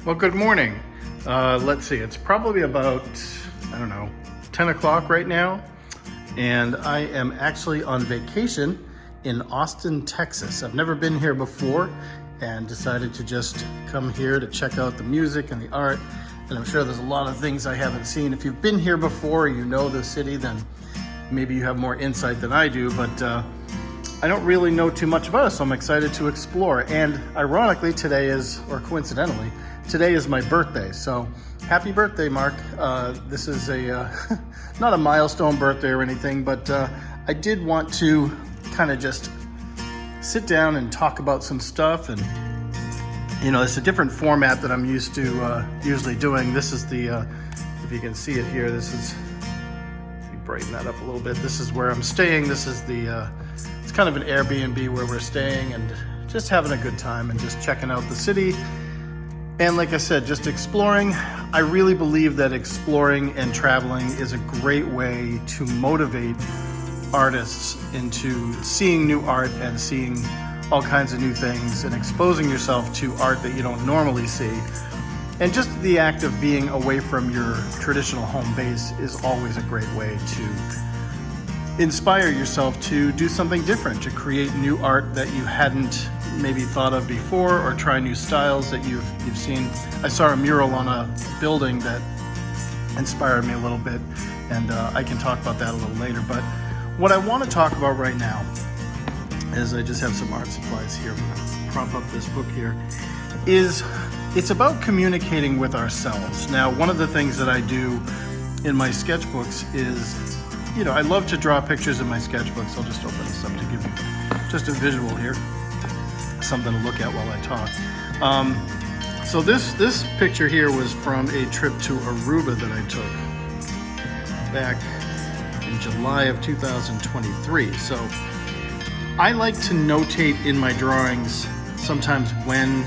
Well, good morning. Let's see, it's probably about, 10 o'clock right now. And I am actually on vacation in Austin, Texas. I've never been here before and decided to just come here to check out the music and the art. And I'm sure there's a lot of things I haven't seen. If you've been here before, you know the city, then maybe you have more insight than I do, but I don't really know too much about it, so I'm excited to explore. And ironically, today is my birthday. So happy birthday, Mark. This is a not a milestone birthday or anything, but I did want to kind of just sit down and talk about some stuff. And it's a different format that I'm used to usually doing. This is the, if you can see it here, this is, let me brighten that up a little bit. This is where I'm staying. This is the, it's kind of an Airbnb where we're staying and just having a good time and just checking out the city. And like I said, just exploring. I really believe that exploring and traveling is a great way to motivate artists into seeing new art and seeing all kinds of new things and exposing yourself to art that you don't normally see. And just the act of being away from your traditional home base is always a great way to inspire yourself to do something different, to create new art that you hadn't maybe thought of before, or try new styles that you've seen. I saw a mural on a building that inspired me a little bit, and I can talk about that a little later. But what I want to talk about right now is, I just have some art supplies here. I'm going to prop up this book here. It's about communicating with ourselves. Now, one of the things that I do in my sketchbooks is, I love to draw pictures in my sketchbooks. I'll just open this up to give you just a visual here, something to look at while I talk. So this picture here was from a trip to Aruba that I took back in July of 2023. So I like to notate in my drawings sometimes when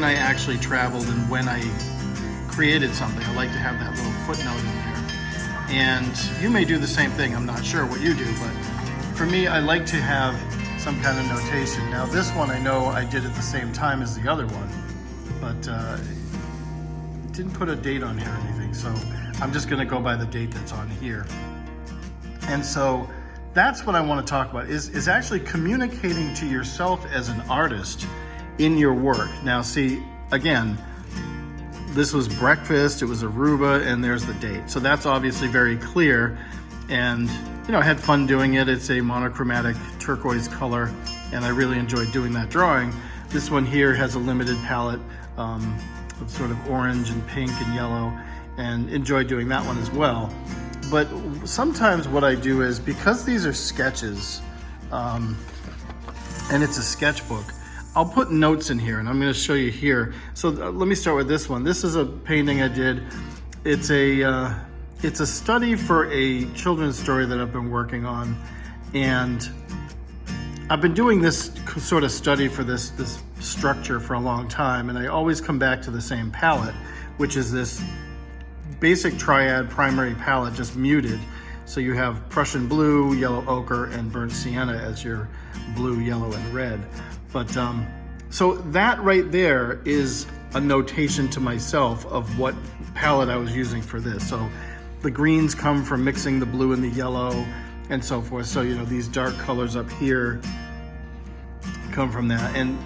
I actually traveled and when I created something. I like to have that little footnote in there. And you may do the same thing. I'm not sure what you do, but for me, I like to have some kind of notation. Now, this one I know I did at the same time as the other one, but it didn't put a date on here or anything, so I'm just gonna go by the date that's on here. And so that's what I want to talk about, is actually communicating to yourself as an artist in your work. Now, see, again, this was breakfast, it was Aruba, and there's the date. So that's obviously very clear. And, I had fun doing it. It's a monochromatic turquoise color, and I really enjoyed doing that drawing. This one here has a limited palette of sort of orange and pink and yellow, and enjoyed doing that one as well. But sometimes what I do is, because these are sketches, and it's a sketchbook, I'll put notes in here, and I'm going to show you here. So let me start with this one. This is a painting I did. It's a study for a children's story that I've been working on, and I've been doing this sort of study for this structure for a long time, and I always come back to the same palette, which is this basic triad primary palette, just muted. So you have Prussian blue, yellow ochre, and burnt sienna as your blue, yellow, and red. But so that right there is a notation to myself of what palette I was using for this. So the greens come from mixing the blue and the yellow and so forth. So, these dark colors up here come from that. And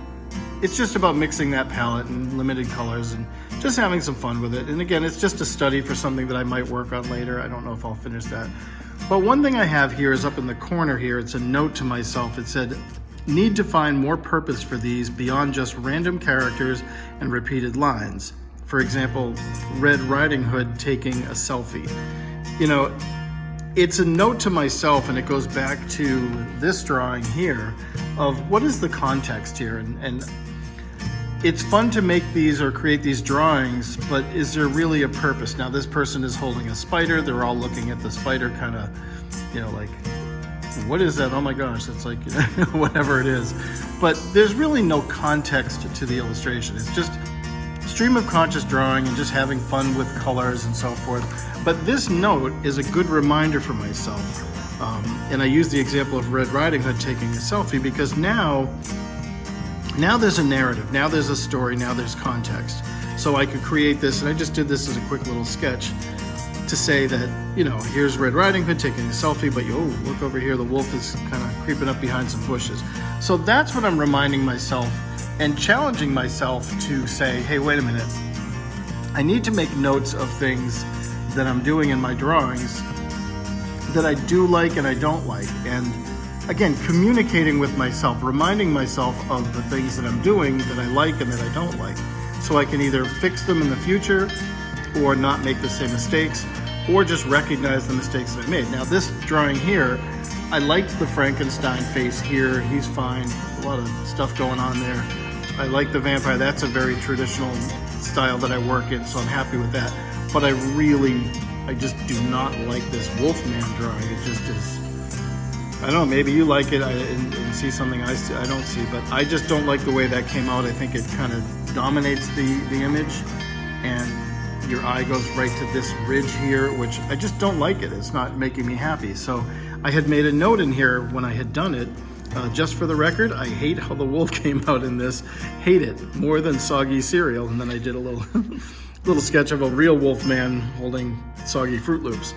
it's just about mixing that palette and limited colors and just having some fun with it. And again, it's just a study for something that I might work on later. I don't know if I'll finish that. But one thing I have here is up in the corner here. It's a note to myself. It said, "Need to find more purpose for these beyond just random characters and repeated lines. For example, Red Riding Hood taking a selfie." It's a note to myself, and it goes back to this drawing here of what is the context here. And it's fun to make these or create these drawings, but is there really a purpose? Now, this person is holding a spider. They're all looking at the spider kind of, like, what is that? Oh my gosh, it's like, whatever it is. But there's really no context to the illustration. It's just stream of conscious drawing and just having fun with colors and so forth. But this note is a good reminder for myself. And I use the example of Red Riding Hood taking a selfie because now Now there's a narrative, now there's a story, now there's context. So I could create this, and I just did this as a quick little sketch to say that, you know, here's Red Riding Hood taking a selfie, but oh, look over here, the wolf is kind of creeping up behind some bushes. So that's what I'm reminding myself and challenging myself to say, hey, wait a minute. I need to make notes of things that I'm doing in my drawings that I do like and I don't like. And again, communicating with myself, reminding myself of the things that I'm doing that I like and that I don't like. So I can either fix them in the future or not make the same mistakes, or just recognize the mistakes that I made. Now this drawing here, I liked the Frankenstein face here. He's fine, a lot of stuff going on there. I like the vampire, that's a very traditional style that I work in, so I'm happy with that. But I just do not like this Wolfman drawing. It just is, I don't know, maybe you like it and see something I don't see, but I just don't like the way that came out. I think it kind of dominates the image, and your eye goes right to this ridge here, which I just don't like it. It's not making me happy. So I had made a note in here when I had done it, just for the record, I hate how the wolf came out in this. Hate it more than soggy cereal. And then I did a little little sketch of a real wolf man holding soggy Fruit Loops.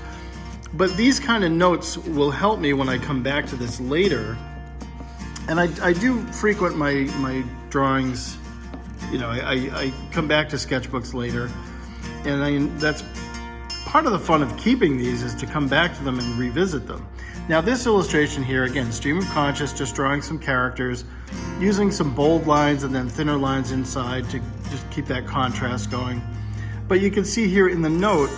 But these kind of notes will help me when I come back to this later. And I do frequent my drawings. You know, I come back to sketchbooks later, and that's part of the fun of keeping these, is to come back to them and revisit them. Now this illustration here, again, stream of conscious, just drawing some characters, using some bold lines and then thinner lines inside to just keep that contrast going. But you can see here in the note,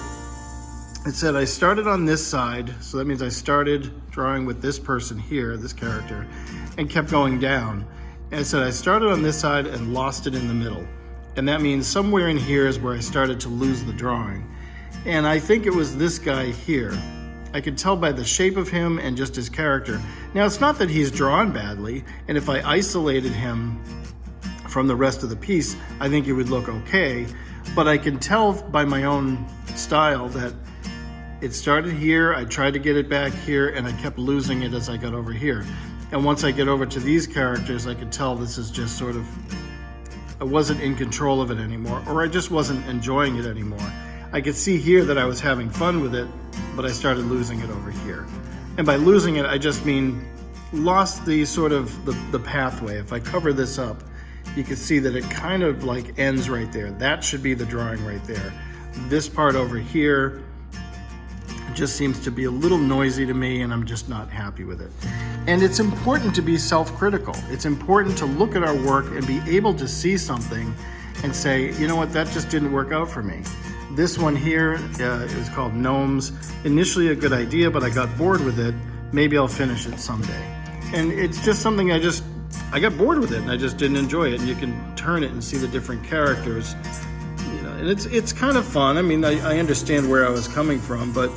it said I started on this side, so that means I started drawing with this person here, this character, and kept going down. And it said I started on this side and lost it in the middle. And that means somewhere in here is where I started to lose the drawing. And I think it was this guy here. I could tell by the shape of him and just his character. Now, it's not that he's drawn badly, and if I isolated him from the rest of the piece, I think it would look okay, but I can tell by my own style that it started here, I tried to get it back here, and I kept losing it as I got over here. And once I get over to these characters, I could tell this is just sort of, I wasn't in control of it anymore, or I just wasn't enjoying it anymore. I could see here that I was having fun with it, but I started losing it over here. And by losing it, I just mean lost the sort of the pathway. If I cover this up, you can see that it kind of like ends right there. That should be the drawing right there. This part over here just seems to be a little noisy to me, and I'm just not happy with it. And it's important to be self-critical. It's important to look at our work and be able to see something and say, you know what, that just didn't work out for me. This one here is called Gnomes. Initially a good idea, but I got bored with it. Maybe I'll finish it someday. And it's just something I got bored with it, and I just didn't enjoy it. And you can turn it and see the different characters. You know, and it's kind of fun. I mean, I understand where I was coming from, but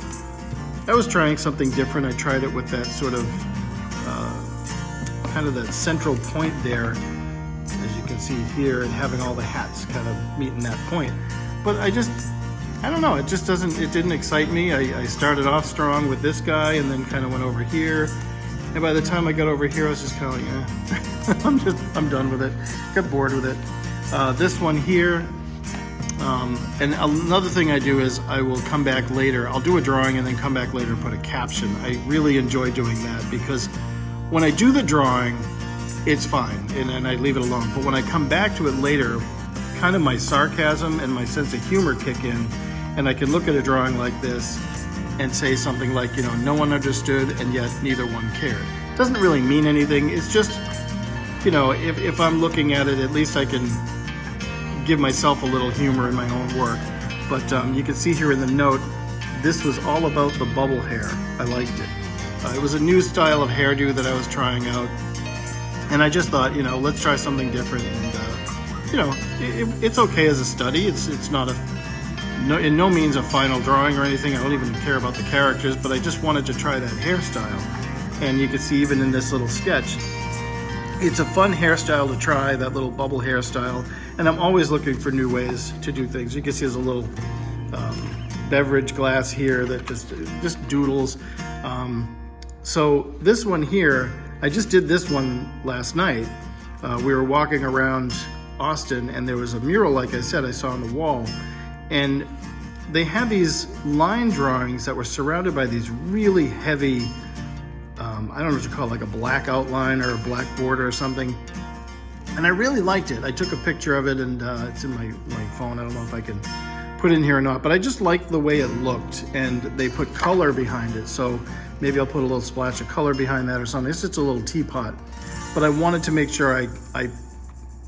I was trying something different. I tried it with that sort of kind of that central point there, as you can see here, and having all the hats kind of meeting that point. But I don't know, it didn't excite me. I started off strong with this guy and then kind of went over here. And by the time I got over here, I was just kind of like, I'm done with it. Got bored with it. This one here, and another thing I do is I will come back later. I'll do a drawing and then come back later and put a caption. I really enjoy doing that because when I do the drawing, it's fine and I leave it alone. But when I come back to it later, kind of my sarcasm and my sense of humor kick in, and I can look at a drawing like this and say something like, you know, no one understood and yet neither one cared. It doesn't really mean anything. It's just, you know, if I'm looking at it, at least I can give myself a little humor in my own work. But you can see here in the note, this was all about the bubble hair. I liked it. It was a new style of hairdo that I was trying out. And I just thought, you know, let's try something different. And, you know, it's okay as a study. It's not in no means a final drawing or anything. I don't even care about the characters, but I just wanted to try that hairstyle. And you can see even in this little sketch, it's a fun hairstyle to try, that little bubble hairstyle. And I'm always looking for new ways to do things. You can see there's a little beverage glass here that just doodles. So this one here, I just did this one last night. We were walking around Austin, and there was a mural, like I said, I saw on the wall, and they had these line drawings that were surrounded by these really heavy, I don't know what you call it, like a black outline or a black border or something. And I really liked it. I took a picture of it, and it's in my phone. I don't know if I can put it in here or not, but I just liked the way it looked, and they put color behind it. So maybe I'll put a little splash of color behind that or something. It's just a little teapot, but I wanted to make sure I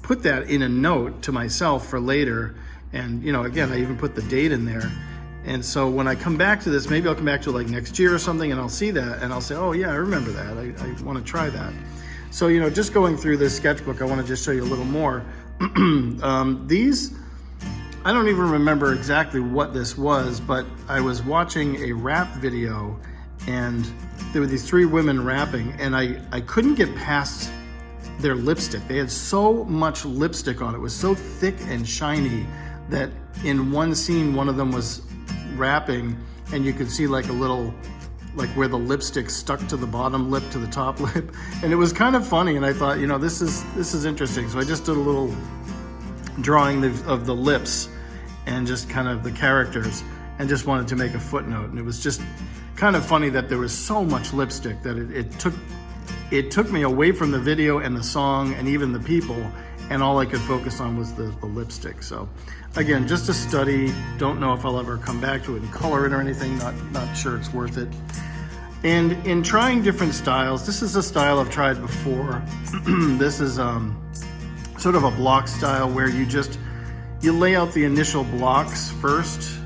put that in a note to myself for later. And, you know, again, I even put the date in there. And so when I come back to this, maybe I'll come back to it like next year or something, and I'll see that and I'll say, oh yeah, I remember that. I want to try that. So, you know, just going through this sketchbook, I want to just show you a little more. These, I don't even remember exactly what this was, but I was watching a rap video, and there were these three women rapping, and I couldn't get past their lipstick. They had so much lipstick on it. It was so thick and shiny that in one scene, one of them was rapping, and you could see like a little, like where the lipstick stuck to the bottom lip to the top lip, and it was kind of funny. And I thought, you know, this is interesting. So I just did a little drawing of the lips and just kind of the characters, and just wanted to make a footnote. And it was just kind of funny that there was so much lipstick that it took me away from the video and the song and even the people, and all I could focus on was the lipstick. So again, just a study. Don't know if I'll ever come back to it and color it or anything. Not sure it's worth it. And in trying different styles, this is a style I've tried before. This is sort of a block style where you lay out the initial blocks first.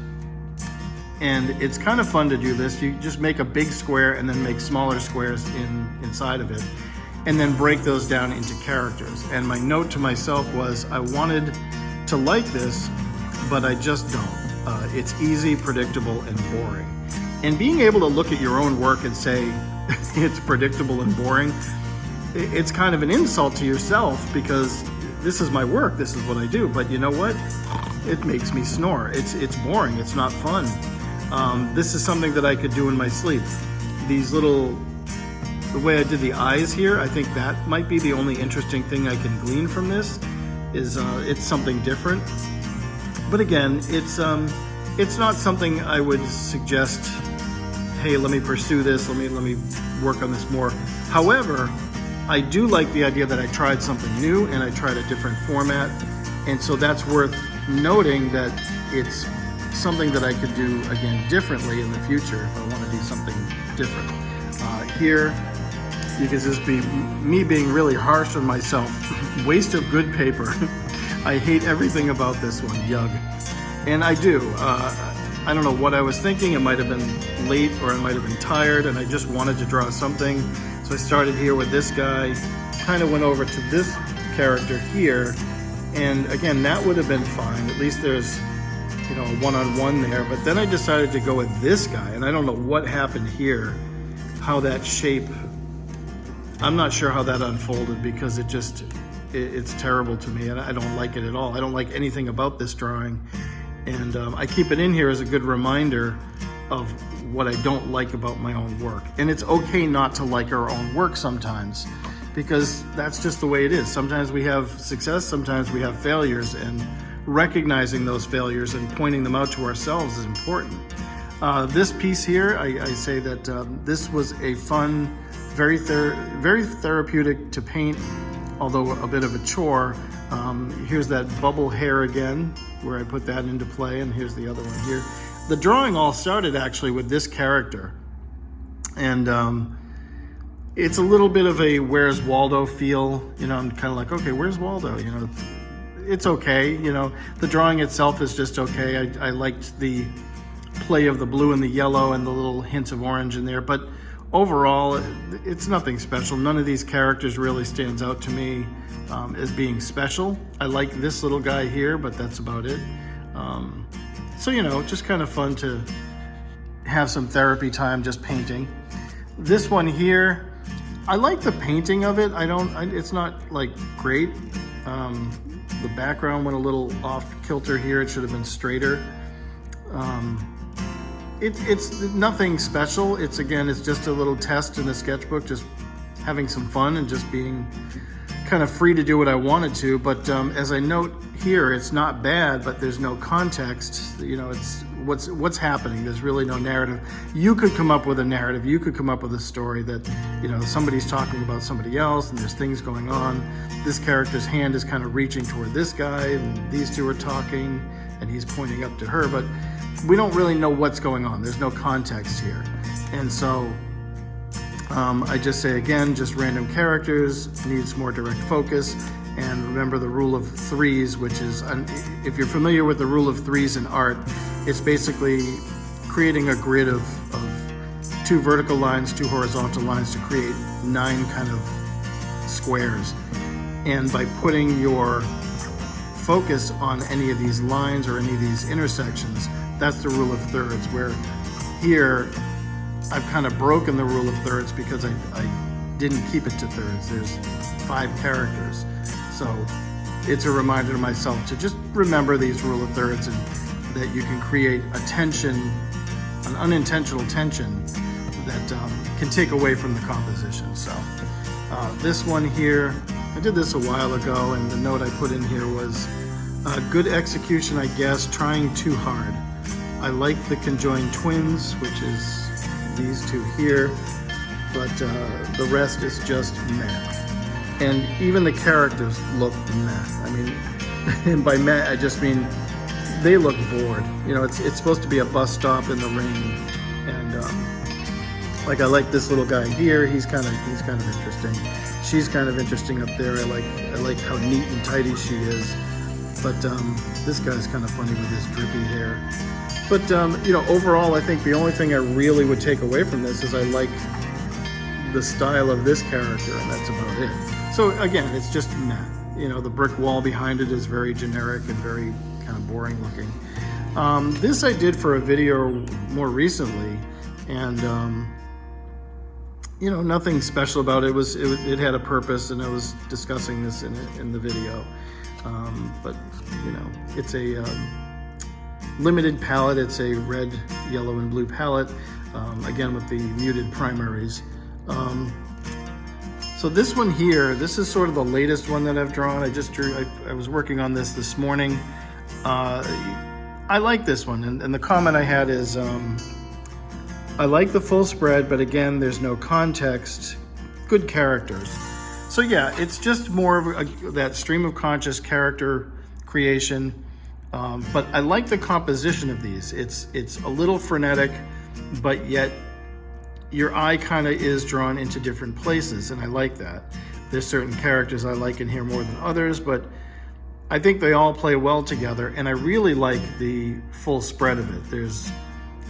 And it's kind of fun to do this. You just make a big square and then make smaller squares inside of it, and then break those down into characters. And my note to myself was, I wanted to like this, but I just don't. It's easy, predictable, and boring. And being able to look at your own work and say it's predictable and boring, it's kind of an insult to yourself, because this is my work, this is what I do. But you know what? It makes me snore. It's boring, it's not fun. This is something that I could do in my sleep. The way I did the eyes here, I think that might be the only interesting thing I can glean from this, is it's something different. But again, it's not something I would suggest, hey, let me pursue this, let me work on this more. However, I do like the idea that I tried something new and I tried a different format. And so that's worth noting, that it's something that I could do again differently in the future if I want to do something different. Here, you can just be me being really harsh on myself. Waste of good paper. I hate everything about this one, yug. And I do. I don't know what I was thinking. It might have been late, or I might have been tired, and I just wanted to draw something. So I started here with this guy, kind of went over to this character here, and again, that would have been fine. At least there's, you know, a one-on-one there. But then I decided to go with this guy, and I don't know what happened here, how that shape, I'm not sure how that unfolded, because it's terrible to me, and I don't like it at all. I don't like anything about this drawing, and I keep it in here as a good reminder of what I don't like about my own work. And it's okay not to like our own work sometimes, because that's just the way it is. Sometimes we have success, sometimes we have failures, and recognizing those failures and pointing them out to ourselves is important. This piece here, I say that this was a fun, very therapeutic to paint, although a bit of a chore. Here's that bubble hair again, where I put that into play, and here's the other one here. The drawing all started actually with this character, and it's a little bit of a Where's Waldo feel. You know, I'm kind of like, okay, where's Waldo? You know, it's okay. You know, the drawing itself is just okay. I liked the play of the blue and the yellow and the little hints of orange in there, but overall, it's nothing special. None of these characters really stands out to me as being special. I like this little guy here, but that's about it. So, you know, just kind of fun to have some therapy time just painting. This one here, I like the painting of it. It's not like great. The background went a little off kilter here. It should have been straighter. It's nothing special. It's just a little test in the sketchbook, just having some fun and just being kind of free to do what I wanted to, but as I note here, it's not bad, but there's no context. You know, it's what's happening. There's really no narrative. You could come up with a narrative. You could come up with a story that, you know, somebody's talking about somebody else and there's things going on. This character's hand is kind of reaching toward this guy and these two are talking and he's pointing up to her, but we don't really know what's going on. There's no context here. And so I just say again, just random characters, needs more direct focus. And remember the rule of threes, which is, if you're familiar with the rule of threes in art, it's basically creating a grid of 2 vertical lines, 2 horizontal lines to create 9 kind of squares. And by putting your focus on any of these lines or any of these intersections, that's the rule of thirds, where here I've kind of broken the rule of thirds because I didn't keep it to thirds. There's 5 characters. So it's a reminder to myself to just remember these rule of thirds and that you can create a tension, an unintentional tension that can take away from the composition. So this one here, I did this a while ago, and the note I put in here was good execution, I guess, trying too hard. I like the conjoined twins, which is these 2 here, but the rest is just meh. And even the characters look meh. I mean, and by meh, I just mean they look bored. You know, it's supposed to be a bus stop in the rain, and like I like this little guy here. He's kind of interesting. She's kind of interesting up there. I like how neat and tidy she is. But this guy's kind of funny with his drippy hair. But you know, overall, I think the only thing I really would take away from this is I like the style of this character, and that's about it. So again, it's just meh. You know, the brick wall behind it is very generic and very kind of boring looking. This I did for a video more recently, and you know, nothing special about it. It had a purpose, and I was discussing this in the video. But you know, it's a limited palette. It's a red, yellow, and blue palette, again with the muted primaries. So this one here, this is sort of the latest one that I've drawn. I just drew, I was working on this morning. I like this one, and the comment I had is, I like the full spread, but again, there's no context, good characters. So yeah, it's just more of that stream of conscious character creation, but I like the composition of these. It's a little frenetic, but yet your eye kind of is drawn into different places, and I like that. There's certain characters I like in here more than others, but I think they all play well together, and I really like the full spread of it. There's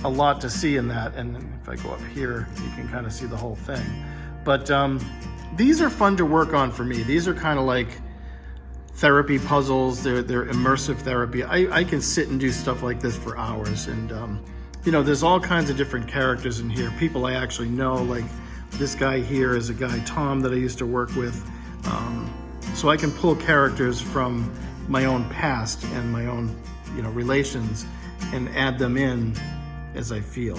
a lot to see in that, and if I go up here, you can kind of see the whole thing. But these are fun to work on for me. These are kind of like therapy puzzles. They're immersive therapy. I can sit and do stuff like this for hours, and you know, there's all kinds of different characters in here. People I actually know, like this guy here is a guy, Tom, that I used to work with. So I can pull characters from my own past and my own, you know, relations and add them in as I feel.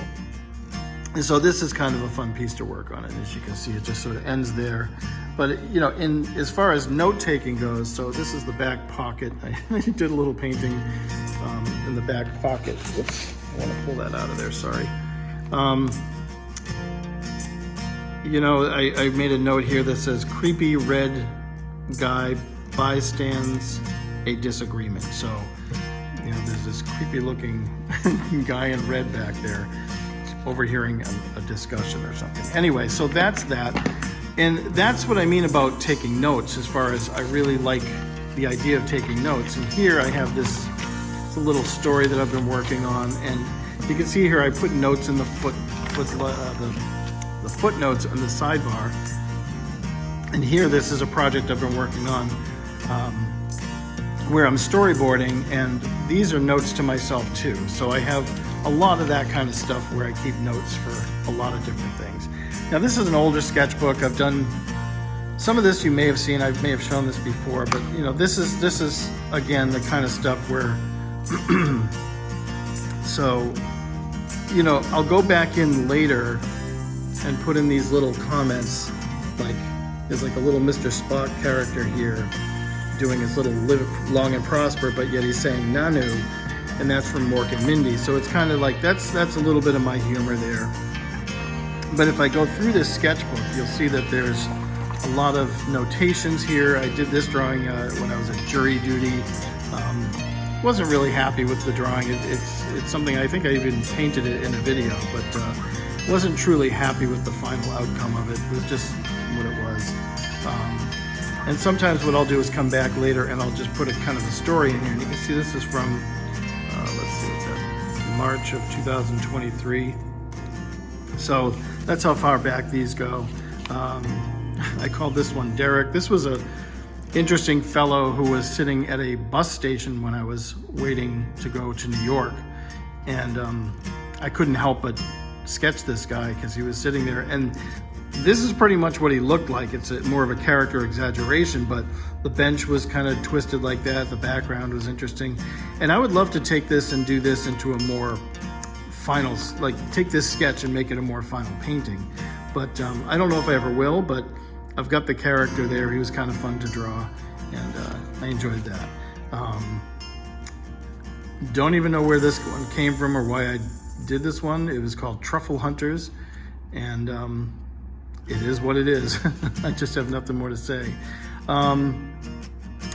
And so this is kind of a fun piece to work on. And as you can see, it just sort of ends there. But, you know, as far as note-taking goes, so this is the back pocket. I did a little painting in the back pocket. Whoops, I want to pull that out of there, sorry. You know, I made a note here that says, creepy red guy bystands a disagreement. So, you know, there's this creepy looking guy in red back there overhearing a discussion or something. Anyway, so that's that. And that's what I mean about taking notes, as far as I really like the idea of taking notes. And here I have this little story that I've been working on, and you can see here I put notes in the footnotes on the sidebar. And here, this is a project I've been working on where I'm storyboarding, and these are notes to myself too. So I have a lot of that kind of stuff where I keep notes for a lot of different things. Now this is an older sketchbook. I've done some of this, you may have seen, I may have shown this before, but you know, this is again the kind of stuff where so, you know, I'll go back in later and put in these little comments like, There's like a little Mr. Spock character here doing his little live long and prosper, but yet he's saying Nanu, and that's from Mork and Mindy. So it's kind of like, that's a little bit of my humor there. But if I go through this sketchbook, you'll see that there's a lot of notations here. I did this drawing when I was at jury duty. Wasn't really happy with the drawing. It's something, I think I even painted it in a video, but wasn't truly happy with the final outcome of it. It was just what it was. And sometimes what I'll do is come back later and I'll just put a kind of a story in here. And you can see this is from, let's see, what's that? March of 2023. So that's how far back these go. I called this one Derek. This was a interesting fellow who was sitting at a bus station when I was waiting to go to New York. And I couldn't help but sketch this guy because he was sitting there. And this is pretty much what he looked like. It's more of a character exaggeration, but the bench was kind of twisted like that. The background was interesting. And I would love to take this and do this into a more final, like take this sketch and make it a more final painting. But I don't know if I ever will, but I've got the character there. He was kind of fun to draw, and I enjoyed that. Don't even know where this one came from or why I did this one. It was called Truffle Hunters, and it is what it is. I just have nothing more to say.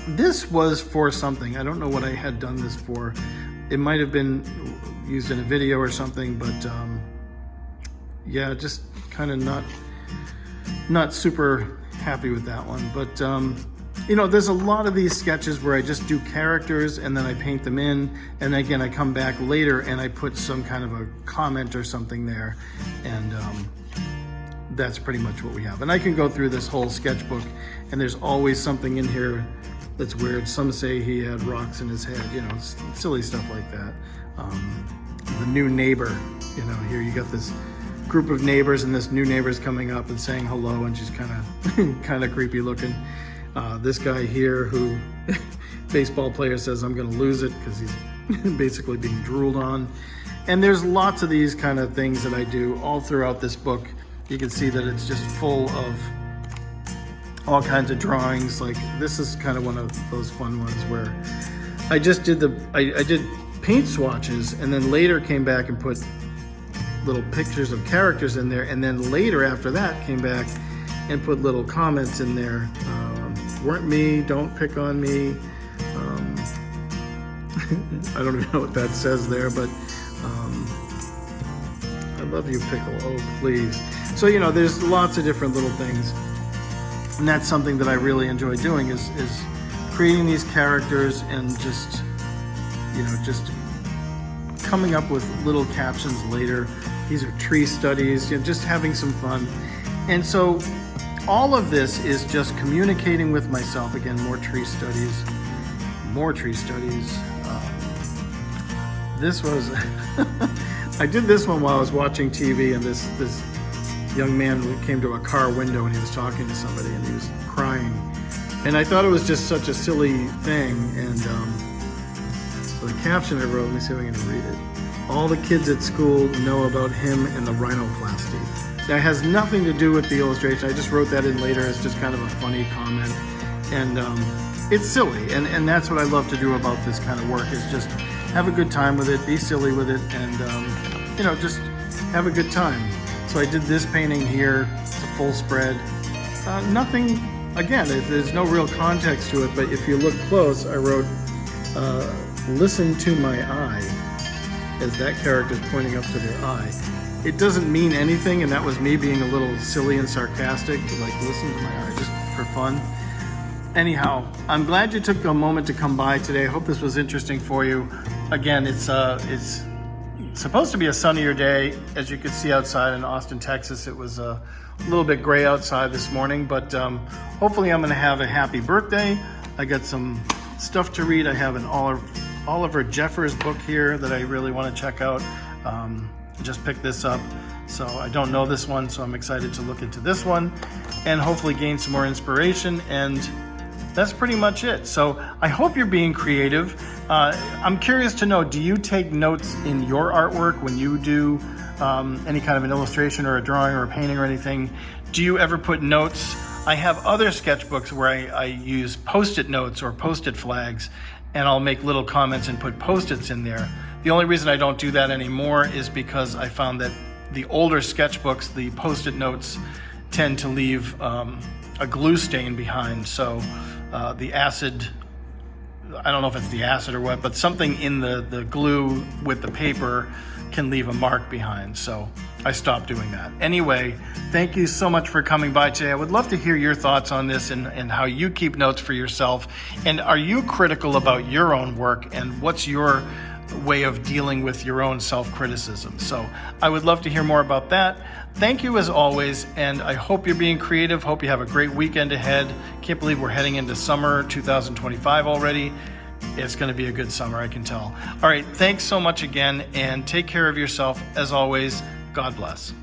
This was for something. I don't know what I had done this for. It might have been used in a video or something, but yeah, just kind of not super happy with that one. But you know, there's a lot of these sketches where I just do characters and then I paint them in, and again I come back later and I put some kind of a comment or something there, and that's pretty much what we have. And I can go through this whole sketchbook and there's always something in here that's weird. Some say he had rocks in his head, you know, silly stuff like that. The new neighbor, you know, here you got this group of neighbors and this new neighbor's coming up and saying hello, and she's kind of creepy looking. This guy here who baseball player says I'm gonna lose it because he's basically being drooled on. And there's lots of these kind of things that I do all throughout this book. You can see that it's just full of all kinds of drawings. Like this is kind of one of those fun ones where I just did I did paint swatches and then later came back and put little pictures of characters in there, and then later after that came back and put little comments in there. Weren't me, don't pick on me. I don't even know what that says there, but I love you, Pickle, oh please. So, you know, there's lots of different little things, and that's something that I really enjoy doing is creating these characters and just, you know, just coming up with little captions later. These are tree studies, you know, just having some fun. And so all of this is just communicating with myself. Again, more tree studies. This was, I did this one while I was watching TV, and this young man came to a car window and he was talking to somebody and he was crying. And I thought it was just such a silly thing. And the caption I wrote, let me see if I can read it. All the kids at school know about him and the rhinoplasty. That has nothing to do with the illustration. I just wrote that in later as just kind of a funny comment. And it's silly. And that's what I love to do about this kind of work, is just have a good time with it, be silly with it, and you know, just have a good time. So I did this painting here. It's a full spread. Nothing, again, there's no real context to it, but if you look close, I wrote, listen to my eye, as that character's pointing up to their eye. It doesn't mean anything, and that was me being a little silly and sarcastic, like listen to my eye, just for fun. Anyhow, I'm glad you took a moment to come by today. I hope this was interesting for you. Again, it's supposed to be a sunnier day. As you can see outside in Austin, Texas, it was a little bit gray outside this morning, but hopefully I'm gonna have a happy birthday. I got some stuff to read. I have an Oliver Jeffers book here that I really want to check out. Just picked this up, so I don't know this one, so I'm excited to look into this one and hopefully gain some more inspiration. And that's pretty much it. So I hope you're being creative. I'm curious to know, do you take notes in your artwork when you do any kind of an illustration or a drawing or a painting or anything? Do you ever put notes I have other sketchbooks where I use Post-it notes or Post-it flags, and I'll make little comments and put Post-its in there. The only reason I don't do that anymore is because I found that the older sketchbooks, the Post-it notes tend to leave a glue stain behind. So the acid, I don't know if it's the acid or what, but something in the glue with the paper can leave a mark behind. So I stopped doing that. Anyway, thank you so much for coming by today. I would love to hear your thoughts on this and how you keep notes for yourself. And are you critical about your own work, and what's your way of dealing with your own self-criticism? So I would love to hear more about that. Thank you as always, and I hope you're being creative. Hope you have a great weekend ahead. Can't believe we're heading into summer 2025 already. It's going to be a good summer, I can tell. All right, thanks so much again, and take care of yourself. As always, God bless.